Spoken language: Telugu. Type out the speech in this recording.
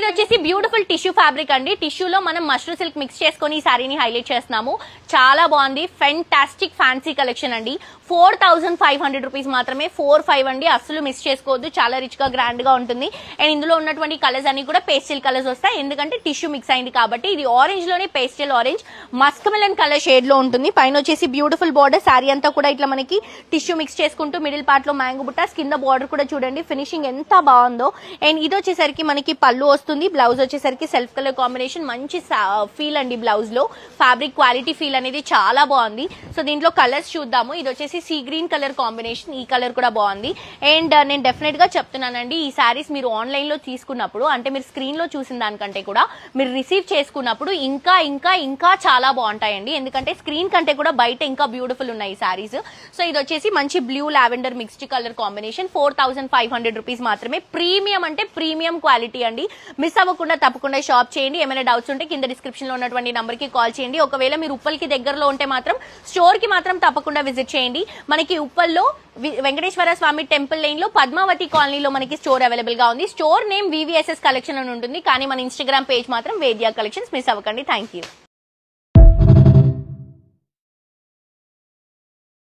ఇది వచ్చేసి బ్యూటిఫుల్ టిష్యూ ఫ్యాబ్రిక్ అండి. టిష్యూలో మనం మష్రూ సిల్క్ మిక్స్ చేసుకుని ఈ సారీని హైలైట్ చేస్తున్నాము. చాలా బాగుంది. ఫెంటాస్టిక్ ఫ్యాన్సీ కలెక్షన్ అండి. 4500 రూపీస్ మాత్రమే. 45 అండి, అస్సలు మిస్ చేసుకోవద్దు. చాలా రిచ్ గా గ్రాండ్ గా ఉంటుంది. అండ్ ఇందులో ఉన్నటువంటి కలర్స్ అన్ని కూడా పేస్టల్ కలర్స్ వస్తాయి, ఎందుకంటే టిష్యూ మిక్స్ అయింది కాబట్టి. ఇది ఆరెంజ్ లోనే pastel orange Musk melon colour shade లో ఉంటుంది. పైన వచ్చేసి బ్యూటిఫుల్ బార్డర్, సారీ అంతా కూడా ఇట్లా మనకి టిష్యూ మిక్స్ చేసుకుంటూ మిడిల్ పార్ట్ లో మ్యాంగో బుట్టాస్, కింద బార్డర్ కూడా చూడండి ఫినిషింగ్ ఎంత బాగుందో. అండ్ ఇది వచ్చేసరికి మనకి పళ్ళు వస్తుంది. బ్లౌజ్ వచ్చేసరికి సెల్ఫ్ కలర్ కాంబినేషన్, మంచి ఫీల్ అండి. బ్లౌజ్ లో ఫ్యాబ్రిక్ క్వాలిటీ ఫీల్ అనేది చాలా బాగుంది. సో దీంట్లో కలర్స్ చూద్దాము. ఇది వచ్చేసి సీ గ్రీన్ కలర్ కాంబినేషన్, ఈ కలర్ కూడా బాగుంది. అండ్ నేను డెఫినెట్ గా చెప్తున్నానండి, ఈ సారీస్ మీరు ఆన్లైన్ లో తీసుకున్నప్పుడు, అంటే మీరు స్క్రీన్ లో చూసిన దానికంటే కూడా మీరు రిసీవ్ చేసుకున్నప్పుడు ఇంకా ఇంకా ఇంకా చాలా బాగుంటాయండి. ఎందుకంటే స్క్రీన్ కంటే కూడా బయట ఇంకా బ్యూటిఫుల్ ఉన్నాయి ఈ సారీస్. సో ఇది వచ్చేసి మంచి blue lavender mixed colour combination. 4500 rupees మాత్రమే. ప్రీమియం అంటే ప్రీమియం క్వాలిటీ అండి. మిస్ అవ్వకుండా తప్పకుండా షాప్ చేయండి. ఏమైనా డౌట్స్ ఉంటే కింద డిస్క్రిప్షన్ లో ఉన్నటువంటి నంబర్ కి కాల్ చేయండి. ఒకవేళ మీరు ఉప్పల్కి దగ్గరలో ఉంటే మాత్రం స్టోర్ కి మాత్రం తప్పకుండా విజిట్ చేయండి. మనకి ఉప్పల్లో వెంకటేశ్వర స్వామి టెంపుల్ లైన్ లో పద్మావతి కాలనీలో మనకి స్టోర్ అవైలబుల్ గా ఉంది. స్టోర్ నేమ్ VVSS కలెక్షన్ అని ఉంటుంది, కానీ మన ఇన్స్టాగ్రామ్ పేజ్ మాత్రం వేద్యా కలెక్షన్స్. మిస్ అవ్వకండి. Thank you.